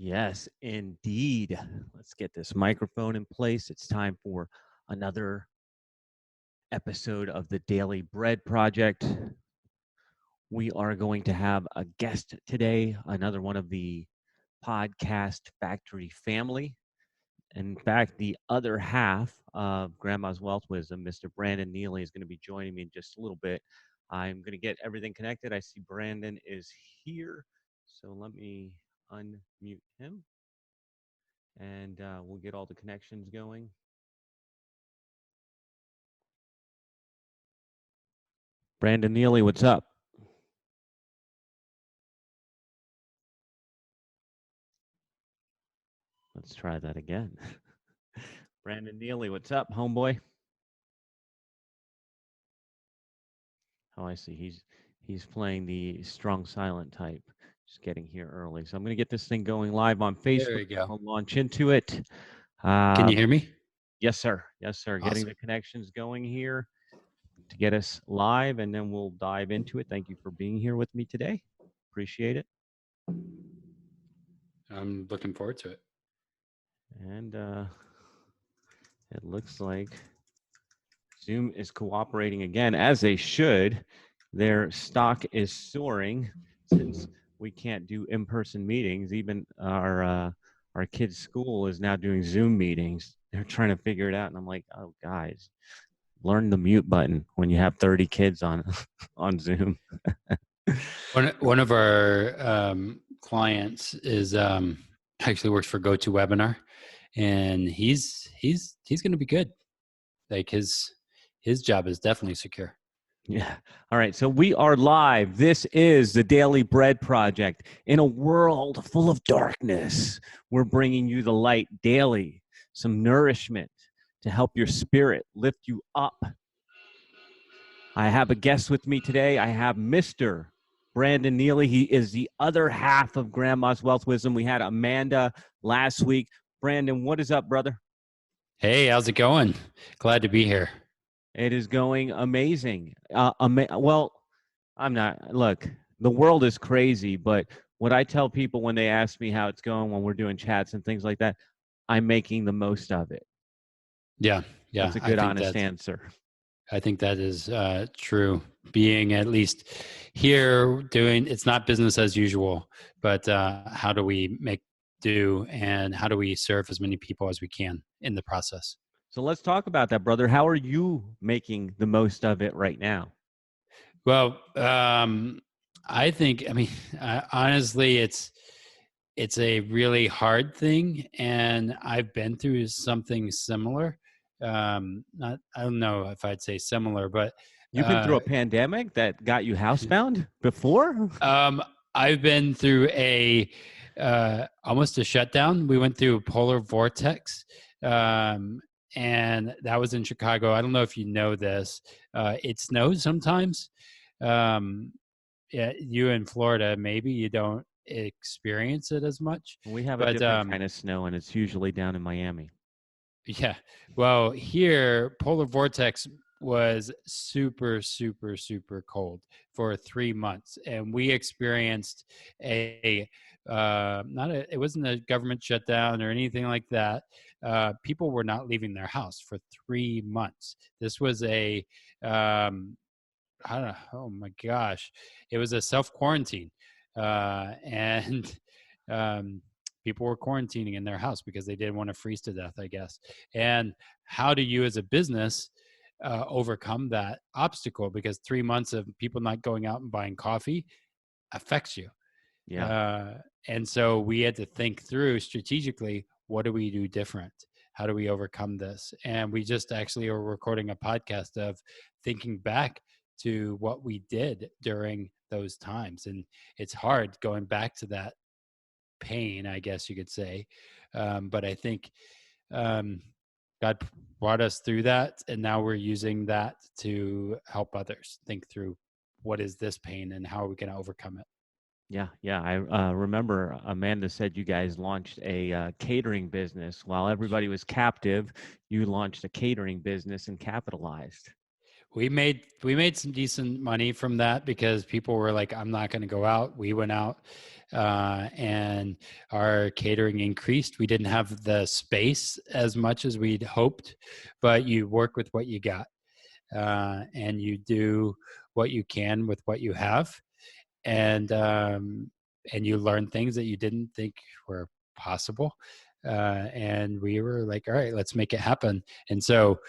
Yes, indeed. Let's get this microphone in place. It's time for another episode of the Daily Bread Project. We are going to have a guest today, another one of the podcast factory family. In fact, the other half of Grandma's Wealth Wisdom, Mr. Brandon Neely, is going to be joining me in just a little bit. I'm going to get everything connected. I see Brandon is here. So let me unmute him and we'll get all the connections going. Brandon Neely, what's up? Let's try that again. Brandon Neely, what's up, homeboy? Oh, I see. He's playing the strong silent type. Just getting here early. So I'm going to get this thing going live on Facebook. There you go. I'll launch into it. Can you hear me? Yes, sir. Yes, sir. Awesome. Getting the connections going here to get us live, and then we'll dive into it. Thank you for being here with me today. Appreciate it. I'm looking forward to it. And it looks like Zoom is cooperating again, as they should. Their stock is soaring since we can't do in-person meetings. Even our kids' school is now doing Zoom meetings. They're trying to figure it out, and I'm like, oh, guys, learn the mute button when you have 30 kids on on Zoom. One of our clients is actually works for GoToWebinar, and he's going to be good. Like his job is definitely secure. Yeah. All right. So we are live. This is the Daily Bread Project. In a world full of darkness, we're bringing you the light daily, some nourishment to help your spirit lift you up. I have a guest with me today. I have Mr. Brandon Neely. He is the other half of Grandma's Wealth Wisdom. We had Amanda last week. Brandon, what is up, brother? Hey, how's it going? Glad to be here. It is going amazing. Well, I'm not. Look, the world is crazy, but what I tell people when they ask me how it's going when we're doing chats and things like that, I'm making the most of it. Yeah. That's a good, honest answer. I think that is true. Being at least here doing, it's not business as usual, but how do we make do and how do we serve as many people as we can in the process? So let's talk about that, brother. How are you making the most of it right now? Well, I think, honestly, it's a really hard thing, and I've been through something similar. I don't know if I'd say similar, but You've been through a pandemic that got you housebound before? I've been through almost a shutdown. We went through a polar vortex, and that was in Chicago. I don't know if you know this. It snows sometimes. Yeah, you in Florida, maybe you don't experience it as much. We have a different kind of snow, and it's usually down in Miami. Yeah. Well, here, polar vortex was super, super, super cold for 3 months. And we experienced it wasn't a government shutdown or anything like that. People were not leaving their house for 3 months. This was I don't know. Oh my gosh. It was a self-quarantine. And people were quarantining in their house because they didn't want to freeze to death, I guess. And how do you as a business overcome that obstacle? Because 3 months of people not going out and buying coffee affects you. Yeah. And so we had to think through strategically, what do we do different? How do we overcome this? And we just actually are recording a podcast of thinking back to what we did during those times. And it's hard going back to that pain, I guess you could say. But I think God brought us through that, and now we're using that to help others think through what is this pain and how are we going to overcome it. Yeah. I remember Amanda said you guys launched a catering business while everybody was captive. You launched a catering business and capitalized. We made some decent money from that because people were like, I'm not going to go out. We went out, and our catering increased. We didn't have the space as much as we'd hoped, but you work with what you got, and you do what you can with what you have, and you learn things that you didn't think were possible. And we were like, all right, let's make it happen. And so,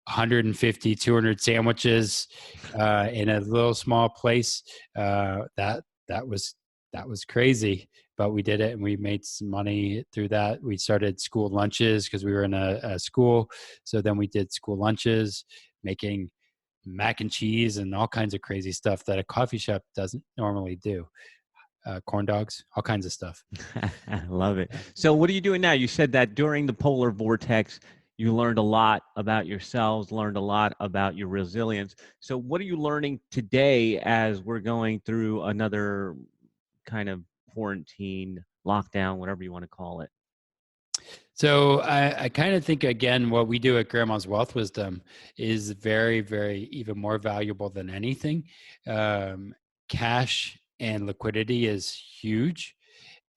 150, 200 sandwiches in a little small place. That was crazy, but we did it, and we made some money through that. We started school lunches because we were in a school. So then we did school lunches, making mac and cheese and all kinds of crazy stuff that a coffee shop doesn't normally do. Corn dogs, all kinds of stuff. I love it. So what are you doing now? You said that during the polar vortex, you learned a lot about yourselves, learned a lot about your resilience. So what are you learning today as we're going through another kind of quarantine, lockdown, whatever you want to call it? So I kind of think, again, what we do at Grandma's Wealth Wisdom is very, very even more valuable than anything. Cash and liquidity is huge.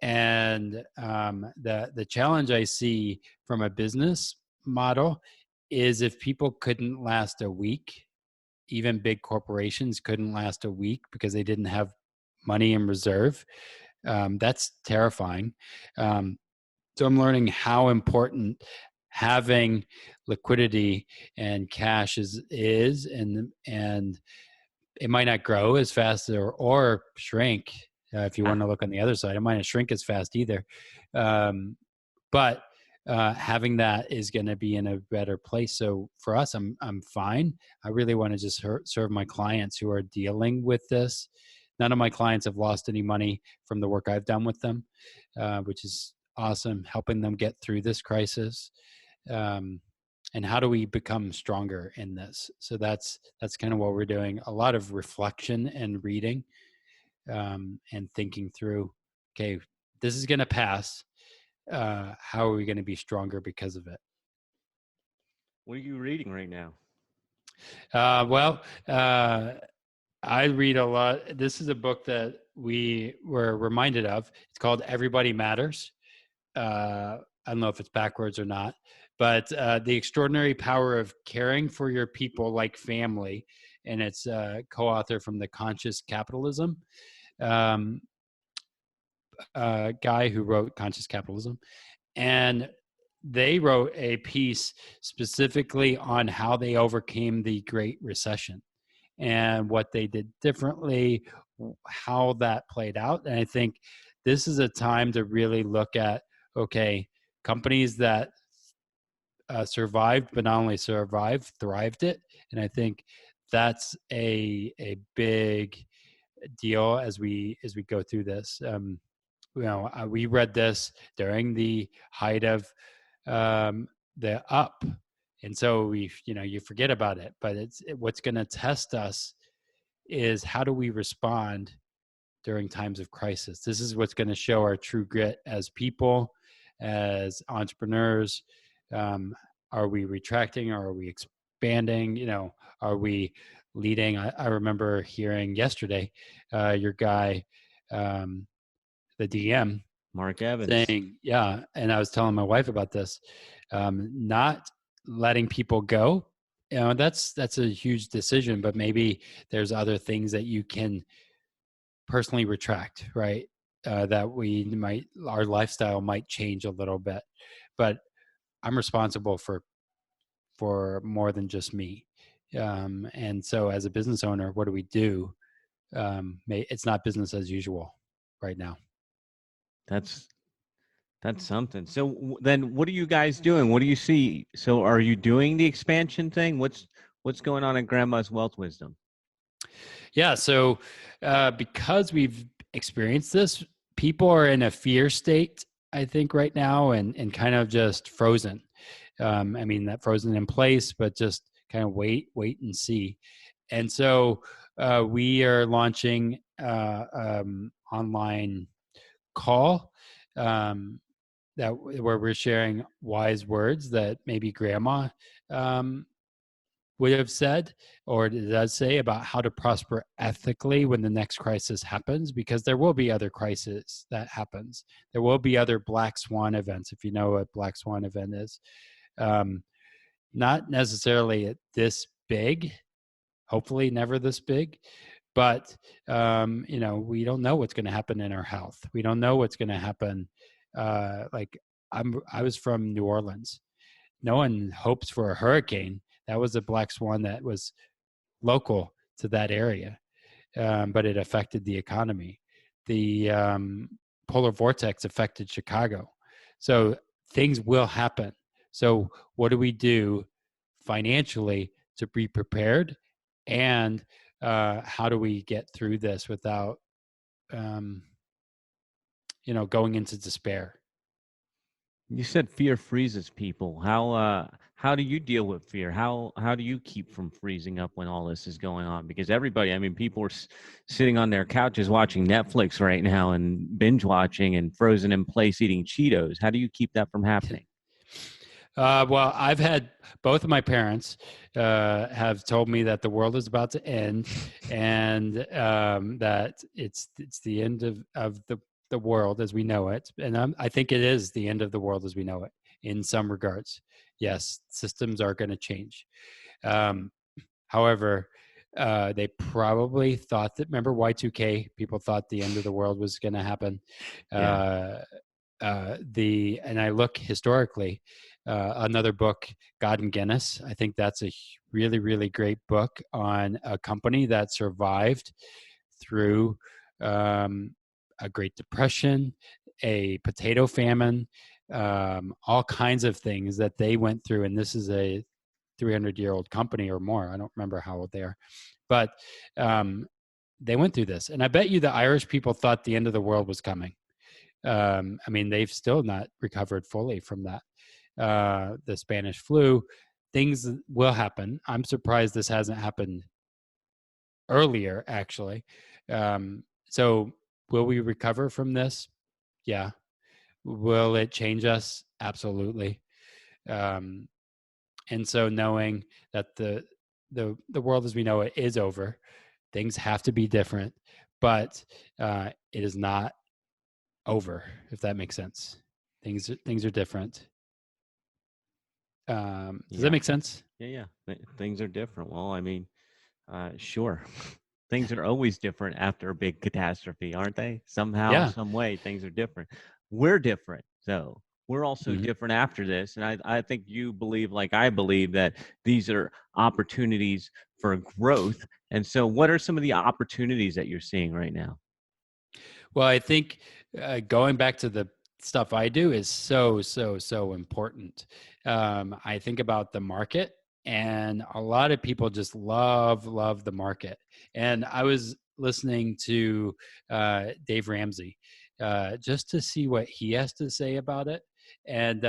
And the challenge I see from a business model is if people couldn't last a week, even big corporations couldn't last a week because they didn't have money in reserve. That's terrifying. Um, so I'm learning how important having liquidity and cash is, and it might not grow as fast or shrink. If you want to look on the other side, it might not shrink as fast either. Um, but having that is going to be in a better place. So for us, I'm fine. I really want to just serve my clients who are dealing with this. None of my clients have lost any money from the work I've done with them, which is awesome. Helping them get through this crisis. And how do we become stronger in this? So that's kind of what we're doing. A lot of reflection and reading, and thinking through. Okay, this is going to pass. How are we going to be stronger because of it? What are you reading right now? Well, I read a lot. This is a book that we were reminded of. It's called Everybody Matters. I don't know if it's backwards or not, but The Extraordinary Power of Caring for Your People Like Family. And it's co-author from the Conscious Capitalism guy who wrote Conscious Capitalism. And they wrote a piece specifically on how they overcame the Great Recession and what they did differently, how that played out. And I think this is a time to really look at, okay, companies that survived, but not only survived, thrived it. And I think that's a big deal as we go through this. We read this during the height of the up, and so you forget about it. But what's going to test us is how do we respond during times of crisis. This is what's going to show our true grit as people, as entrepreneurs. Are we retracting or are we expanding? Are we leading? I remember hearing yesterday your guy, the DM, Mark Evans. saying, yeah, and I was telling my wife about this, not letting people go. That's a huge decision, but maybe there's other things that you can personally retract, right? That our lifestyle might change a little bit, but I'm responsible for more than just me. And so as a business owner, what do we do? It's not business as usual right now. That's something. So then what are you guys doing? What do you see? So are you doing the expansion thing? What's going on in Grandma's Wealth Wisdom? Yeah. So because we've experienced this, people are in a fear state, I think, right now, and kind of just frozen. That frozen in place, but just kind of wait and see. And so we are launching online call where we're sharing wise words that maybe grandma um, would have said, or it does say about how to prosper ethically when the next crisis happens, because there will be other crises that happens. There will be other black swan events, if you know what black swan event is. Not necessarily this big, hopefully never this big, but we don't know what's going to happen in our health. We don't know what's going to happen. Like I was from New Orleans. No one hopes for a hurricane. That was a black swan that was local to that area, but it affected the economy. The polar vortex affected Chicago. So things will happen. So what do we do financially to be prepared? And how do we get through this without, going into despair? You said fear freezes people. How do you deal with fear? How do you keep from freezing up when all this is going on? Because everybody, I mean, people are sitting on their couches watching Netflix right now and binge watching and frozen in place eating Cheetos. How do you keep that from happening? Well, I've had both of my parents have told me that the world is about to end, and that it's the end of the world as we know it. And I think it is the end of the world as we know it in some regards. Yes, systems are going to change. However, they probably thought that, remember Y2K, people thought the end of the world was going to happen. Yeah. And I look historically, another book, God and Guinness. I think that's a really, really great book on a company that survived through a Great Depression, a potato famine, all kinds of things that they went through. And this is a 300-year-old company or more. I don't remember how old they are, but they went through this. And I bet you the Irish people thought the end of the world was coming. I mean, they've still not recovered fully from that. The Spanish flu, things will happen. I'm surprised this hasn't happened earlier, actually. So, will we recover from this? Yeah. Will it change us? Absolutely. Um, and so, knowing that the world as we know it is over, things have to be different, but it is not over, if that makes sense. Things are different. Does that Yeah. make sense? Yeah. Things are different. Well, I mean, sure. Things are always different after a big catastrophe, aren't they? Somehow, Yeah. some way, things are different. We're different, so we're also Mhm. different after this. And I think you believe, like I believe, that these are opportunities for growth. And so, what are some of the opportunities that you're seeing right now? Well, I think going back to the stuff I do is so important. I think about the market, and a lot of people just love the market. And I was listening to Dave Ramsey just to see what he has to say about it, and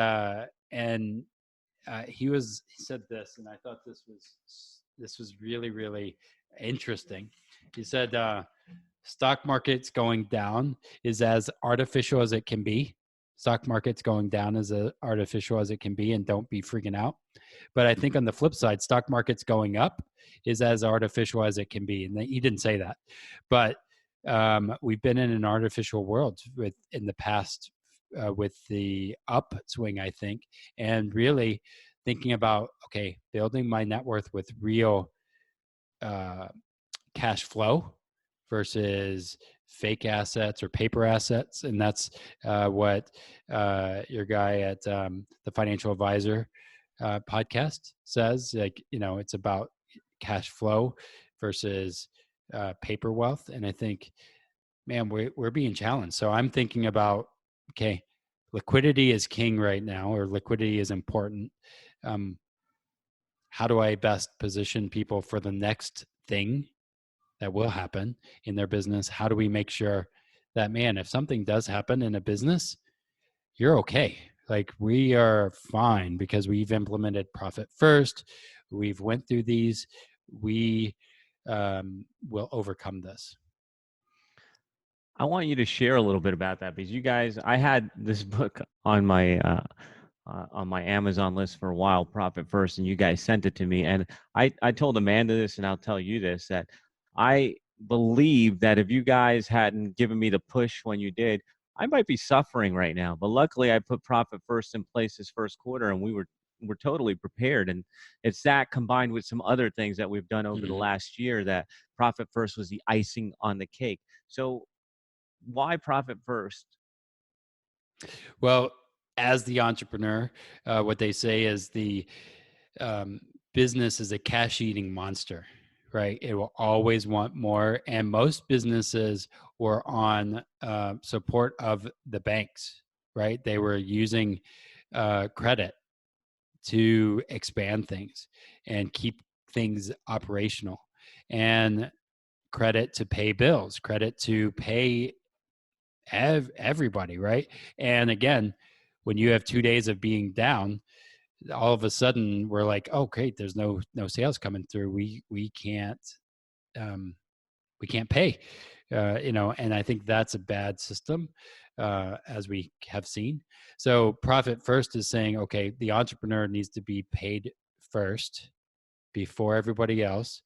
he said this, and I thought this was really really interesting. He said. Stock market's going down is as artificial as it can be. Stock market's going down as artificial as it can be, and don't be freaking out. But I think on the flip side, stock market's going up is as artificial as it can be. And he didn't say that, but we've been in an artificial world in the past with the upswing, I think, and really thinking about building my net worth with real uh, cash flow versus fake assets or paper assets. And that's what your guy at the Financial Advisor podcast says. Like, it's about cash flow versus paper wealth. And I think, man, we're being challenged. So I'm thinking about, okay, liquidity is king right now, or liquidity is important. How do I best position people for the next thing that will happen in their business? How do we make sure that, man, if something does happen in a business, you're okay? Like, we are fine because we've implemented profit first. We've went through these. We will overcome this. I want you to share a little bit about that because you guys, I had this book on my on my Amazon list for a while, Profit First, and you guys sent it to me. And I told Amanda this, and I'll tell you this, that I believe that if you guys hadn't given me the push when you did, I might be suffering right now. But luckily, I put Profit First in place this first quarter, and we're totally prepared. And it's that combined with some other things that we've done over the Mhm. last year that Profit First was the icing on the cake. So why Profit First? Well, as the entrepreneur, what they say is the um, business is a cash eating monster, right? It will always want more. And most businesses were on support of the banks, right? They were using credit to expand things and keep things operational, and credit to pay bills, credit to pay everybody, right? And again, when you have 2 days of being down, all of a sudden we're like, oh great, there's no sales coming through. Um, we can't pay, and I think that's a bad system, as we have seen. So Profit First is saying, okay, the entrepreneur needs to be paid first before everybody else.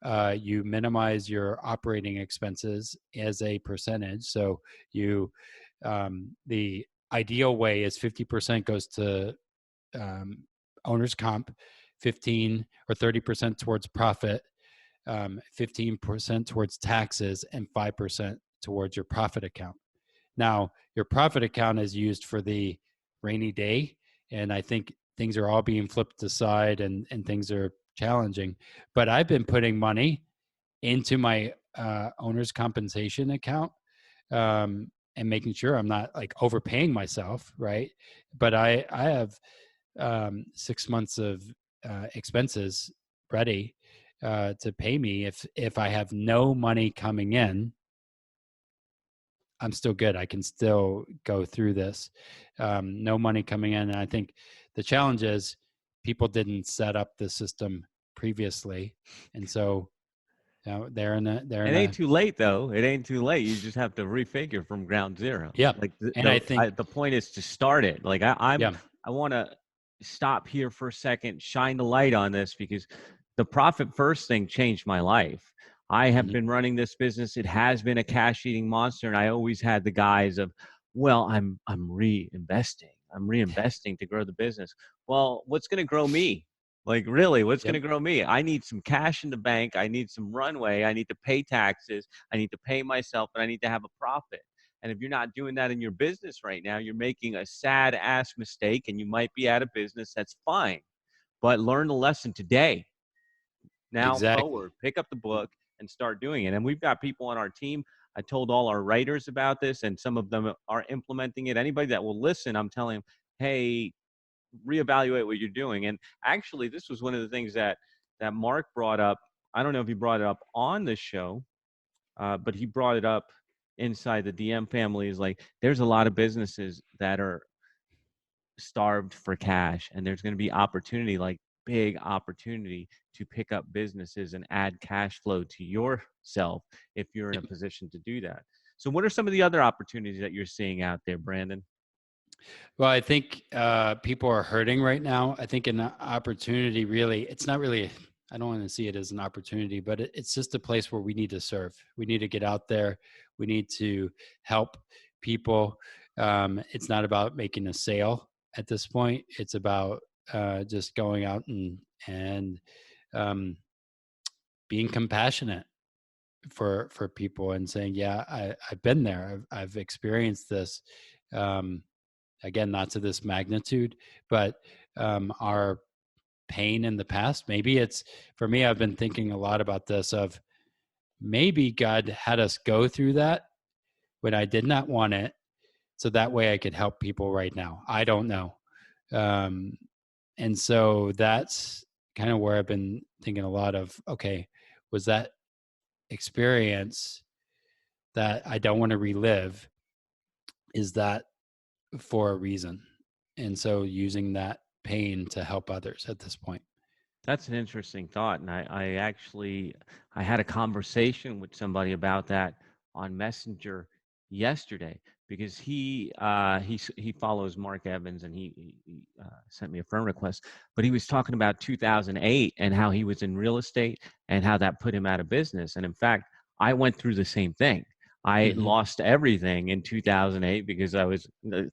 You minimize your operating expenses as a percentage. So the ideal way is 50% goes to um, owner's comp, 15 or 30% towards profit, 15% towards taxes, and 5% towards your profit account. Now, your profit account is used for the rainy day, and I think things are all being flipped aside, and things are challenging. But I've been putting money into my owner's compensation account, and making sure I'm not like overpaying myself, right? But I have 6 months of expenses ready to pay me. If I have no money coming in, I'm still good. I can still go through this. No money coming in, and I think the challenge is people didn't set up the system previously, and so they're It in ain't a too late though. It ain't too late. You just have to refigure from ground zero. yeah. Like And I think the point is to start it. Like yeah. I want to stop here for a second, shine the light on this because the Profit First thing changed my life. I have Mhm. been running this business. It has been a cash eating monster, and I always had the guise of, well, I'm reinvesting. I'm reinvesting to grow the business. Well, what's going to grow me? Like, really, what's going Yep. to grow me? I need some cash in the bank. I need some runway. I need to pay taxes. I need to pay myself, and I need to have a profit. And if you're not doing that in your business right now, you're making a sad ass mistake and you might be out of business. That's fine. But learn the lesson today. Now Exactly. forward, pick up the book and start doing it. And we've got people on our team. I told all our writers about this, and some of them are implementing it. Anybody that will listen, I'm telling them, hey, reevaluate what you're doing. And actually, this was one of the things that Mark brought up. I don't know if he brought it up on the show, but he brought it up inside the DM family. Is like there's a lot of businesses that are starved for cash, and there's going to be opportunity, like big opportunity, to pick up businesses and add cash flow to yourself if you're in a Yep. position to do that. So, what are some of the other opportunities that you're seeing out there, Brandon? Well, I think people are hurting right now. I think an opportunity really, it's not really, I don't want to see it as an opportunity, but it's just a place where we need to serve. We need to get out there. We need to help people. It's not about making a sale at this point. It's about just going out and um, being compassionate for people and saying, yeah, I've been there. I've experienced this. Um, Again, not to this magnitude, but our pain in the past. Maybe it's for me, I've been thinking a lot about this of maybe God had us go through that when I did not want it. So that way I could help people right now. I don't know. Um, and so that's kind of where I've been thinking a lot of, okay, was that experience that I don't want to relive? Is that for a reason? And so using that pain to help others at this point. That's an interesting thought, and I actually I had a conversation with somebody about that on Messenger yesterday. because he follows Mark Evans, and he sent me a friend request. But he was talking about 2008 and how he was in real estate and how that put him out of business. And in fact, I went through the same thing. I Hmm. lost everything in 2008 because I was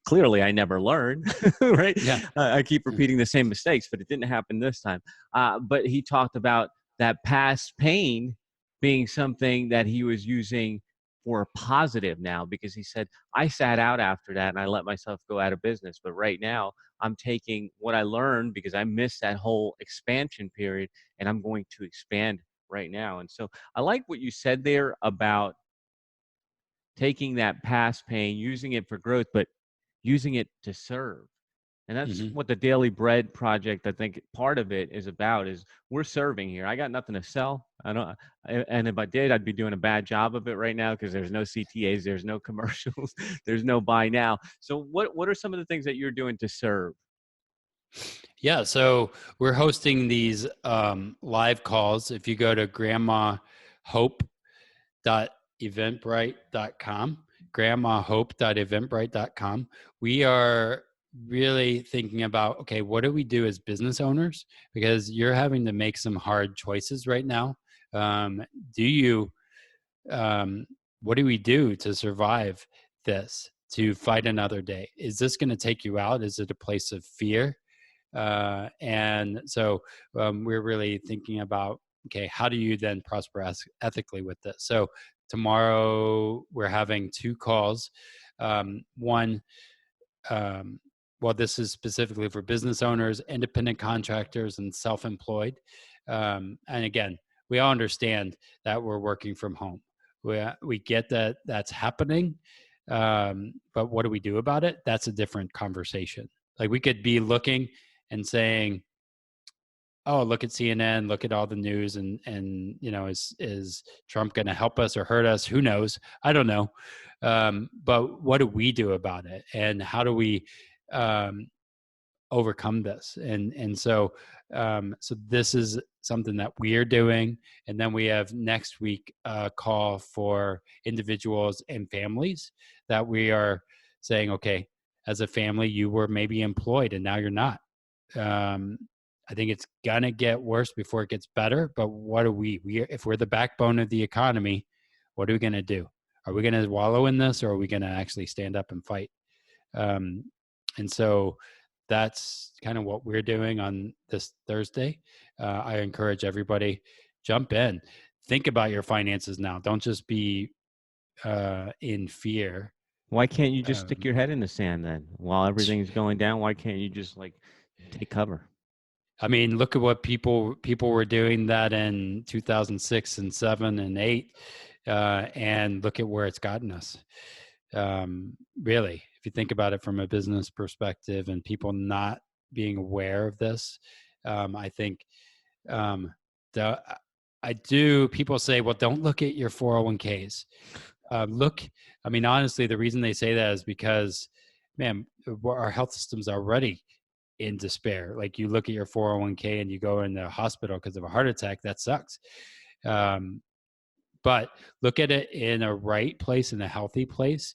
clearly I never learned, right? Yeah. I keep Yeah. repeating the same mistakes, but it didn't happen this time. But he talked about that past pain being something that he was using for a positive now, because he said, I sat out after that and I let myself go out of business. But right now, I'm taking what I learned because I missed that whole expansion period, and I'm going to expand right now. And so I like what you said there about taking that past pain, using it for growth, but using it to serve. And that's Hmm. what the Daily Bread project, I think part of it is about, is we're serving here. I got nothing to sell. I don't, and if I did, I'd be doing a bad job of it right now, because there's no CTAs, there's no commercials, there's no buy now. So what are some of the things that you're doing to serve? Yeah, so we're hosting these live calls. If you go to grandmahope.eventbrite.com, grandmahope.eventbrite.com, we are really thinking about, okay, what do we do as business owners? Because you're having to make some hard choices right now. Um, do you, um, what do we do to survive this, to fight another day? Is this going to take you out? Is it a place of fear? And so we're really thinking about, okay, how do you then prosper ethically with this? So tomorrow we're having two calls. One, um, well, this is specifically for business owners, independent contractors, and self-employed. And again, we all understand that we're working from home. We get that that's happening, but what do we do about it? That's a different conversation. Like, we could be looking and saying, "Oh, look at CNN, look at all the news, and is Trump going to help us or hurt us? Who knows? I don't know." But what do we do about it, and how do we um, overcome this? And so this is something that we are doing, and then we have next week a call for individuals and families that we are saying, okay, as a family, you were maybe employed and now you're not. um, I think it's gonna get worse before it gets better. But what are we? If we're the backbone of the economy, what are we gonna do? Are we gonna wallow in this, or are we gonna actually stand up and fight? Um, and so that's kind of what we're doing on this Thursday. I encourage everybody, jump in, think about your finances now. Don't just be in fear. Why can't you just stick Um, your head in the sand then while everything's going down? Why can't you just like take cover? I mean, look at what people were doing that in 2006 and 7 and 8, and look at where it's gotten us. Really, if you think about it from a business perspective and people not being aware of this, I think um, the I do. People say, "Well, don't look at your 401ks." Look, I mean, honestly, the reason they say that is because, man, our health system's already in despair. Like, you look at your 401k and you go in the hospital because of a heart attack, that sucks. Um, but look at it in a right place, in a healthy place.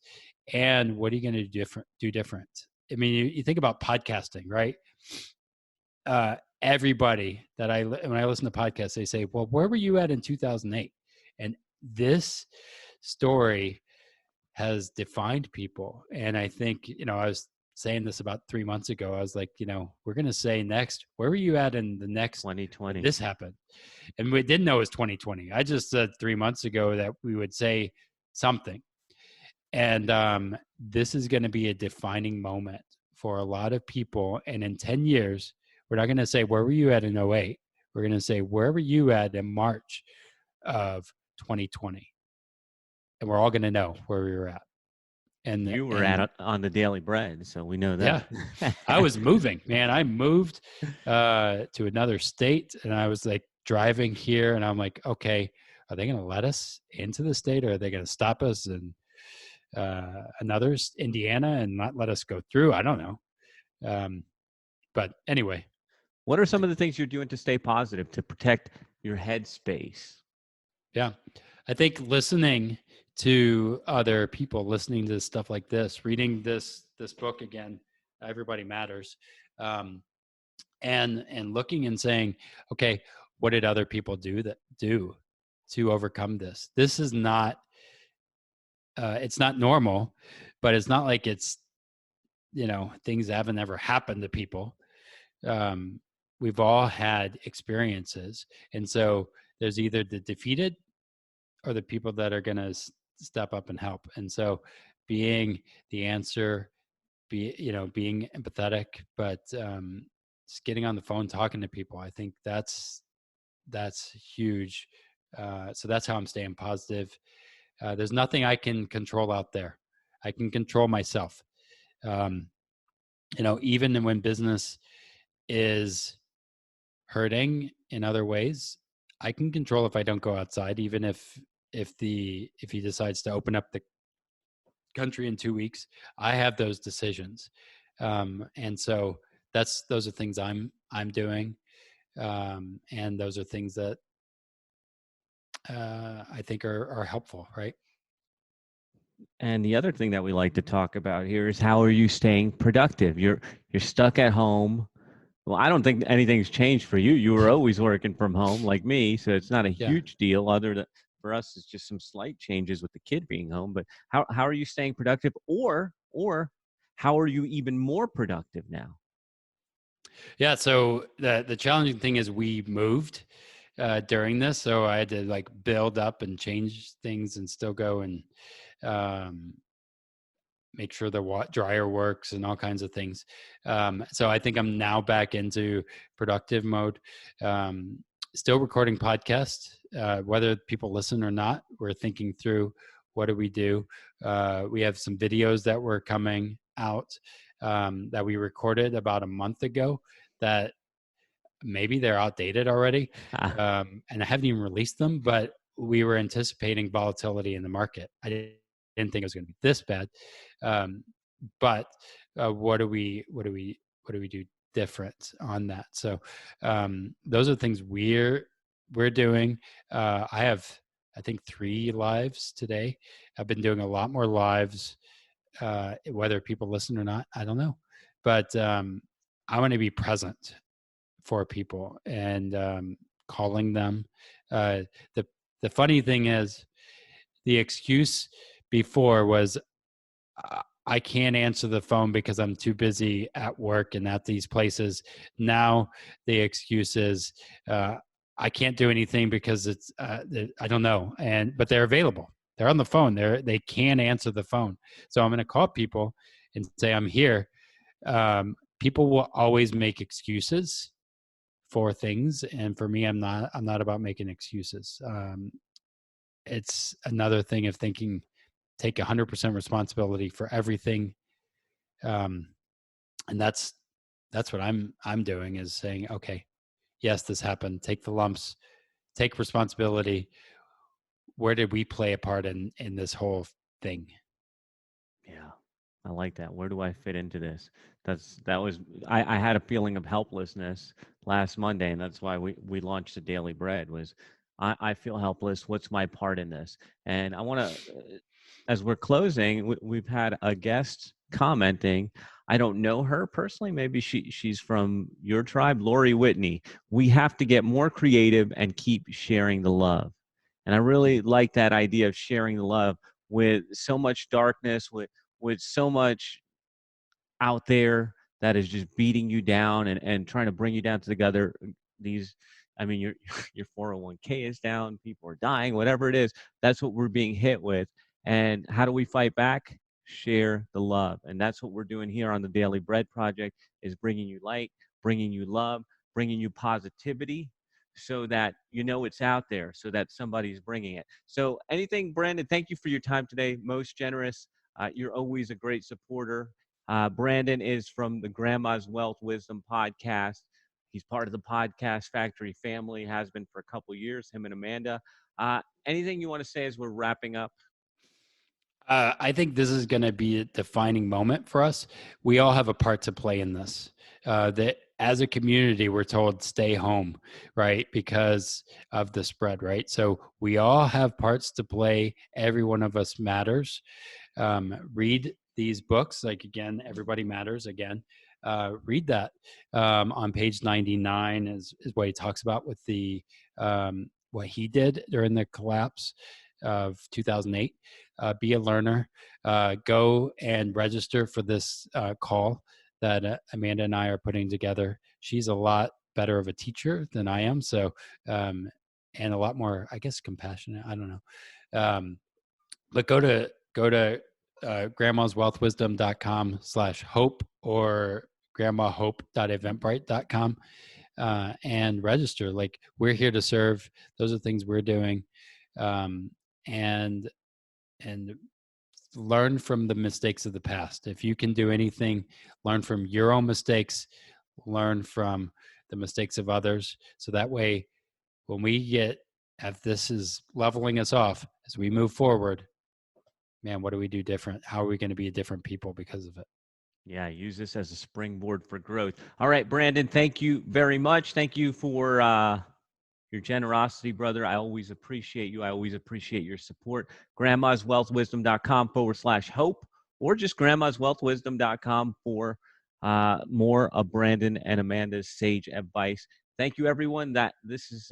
And what are you going to do different? I mean, you think about podcasting, right? Everybody that when I listen to podcasts, they say, well, where were you at in 2008? And this story has defined people. And I think, I was saying this about 3 months ago. I was like, we're going to say next, where were you at in the next, when 2020. this happened? And we didn't know it was 2020. I just said 3 months ago that we would say something. And this is going to be a defining moment for a lot of people. And in 10 years, we're not going to say, where were you at in 08? We're going to say, where were you at in March of 2020? And we're all going to know where we were at. You were And on the Daily Bread, so we know yeah, that. I was moving, man. I moved to another state, and I was like driving here, and I'm like, okay, are they going to let us into the state, or are they going to stop us in another Indiana and not let us go through? I don't know. But anyway, What are some of the things you're doing to stay positive, to protect your headspace? yeah, I think listening to other people listening to stuff like this, reading this book again, Everybody Matters, um, and looking and saying, okay, what did other people do to overcome this? This is not it's not normal, but it's not like it's, things haven't ever happened to people. um, we've all had experiences, and so there's either the defeated or the people that are going to step up and help. And so being the answer, being empathetic, but just getting on the phone, talking to people, I think that's huge. So that's how I'm staying positive. There's nothing I can control out there. I can control myself. um, Even when business is hurting in other ways, I can control if I don't go outside, even if he decides to open up the country in 2 weeks. I have those decisions. And so those are things I'm doing. And those are things that I think are helpful, right? And the other thing that we like to talk about here is how are you staying productive? You're stuck at home. Well, I don't think anything's changed for you. You were always working from home like me, so it's not a Yeah. huge deal. Other than for us, it's just some slight changes with the kid being home. But how are you staying productive, or how are you even more productive now? Yeah. So the challenging thing is we moved during this, so I had to like build up and change things and still go and um, make sure the dryer works and all kinds of things. So I think I'm now back into productive mode. Still recording podcasts, whether people listen or not. We're thinking through what do we do. We have some videos that were coming out that we recorded about a month ago that maybe they're outdated already, and I haven't even released them. But we were anticipating volatility in the market. I didn't think it was going to be this bad, um, but what do we do different on that? So those are things we're doing. I have, I think, 3 lives today. I've been doing a lot more lives. Whether people listen or not, I don't know, but I want to be present for people and calling them. Uh, the the funny thing is, the excuse before was I can't answer the phone because I'm too busy at work and at these places. Now the excuse is I can't do anything because it's I don't know, but they're available. They're on the phone. They can answer the phone. So I'm going to call people and say I'm here. People will always make excuses for things, and for me, I'm not about making excuses. It's another thing of thinking, take 100% responsibility for everything, um, and that's what I'm doing, is saying, okay, yes, this happened, take the lumps, take responsibility. Where did we play a part in this whole thing? Yeah, I like that. Where do I fit into this? That was I had a feeling of helplessness last Monday, and that's why we launched the Daily Bread. Was I feel helpless? What's my part in this? And I want to, as we're closing, we've had a guest commenting. I don't know her personally. Maybe she's from your tribe, Lori Whitney. We have to get more creative and keep sharing the love. And I really like that idea of sharing the love with so much darkness, with so much out there that is just beating you down and trying to bring you down together. These, I mean, your your 401k is down, people are dying, whatever it is. That's what we're being hit with. And how do we fight back? Share the love. And that's what we're doing here on the Daily Bread Project, is bringing you light, bringing you love, bringing you positivity, so that you know it's out there, so that somebody's bringing it. So anything, Brandon, thank you for your time today. Most generous. You're always a great supporter. Brandon is from the Grandma's Wealth Wisdom podcast. He's part of the Podcast Factory family, has been for a couple years, him and Amanda. Anything you want to say as we're wrapping up? I think this is going to be a defining moment for us. We all have a part to play in this. That as a community, we're told stay home, right? Because of the spread, right? So we all have parts to play. Every one of us matters. Read these books. Like, again, Everybody Matters. Again, read that. On page 99 is what he talks about with the what he did during the collapse of 2008. Be a learner. Go and register for this call that Amanda and I are putting together. She's a lot better of a teacher than I am, so and a lot more, I guess, compassionate. I don't know, but go to grandmaswealthwisdom.com/hope or grandmahope.eventbrite.com and register. Like, we're here to serve. Those are things we're doing, and learn from the mistakes of the past. If you can do anything, learn from your own mistakes, learn from the mistakes of others. So that way, when we get, if this is leveling us off as we move forward, man, what do we do different? How are we going to be a different people because of it? Yeah, use this as a springboard for growth. All right, Brandon, thank you very much. Thank you for your generosity, brother. I always appreciate you. I always appreciate your support. grandmaswealthwisdom.com/hope, or just grandmaswealthwisdom.com for more of Brandon and Amanda's sage advice. Thank you, everyone. This is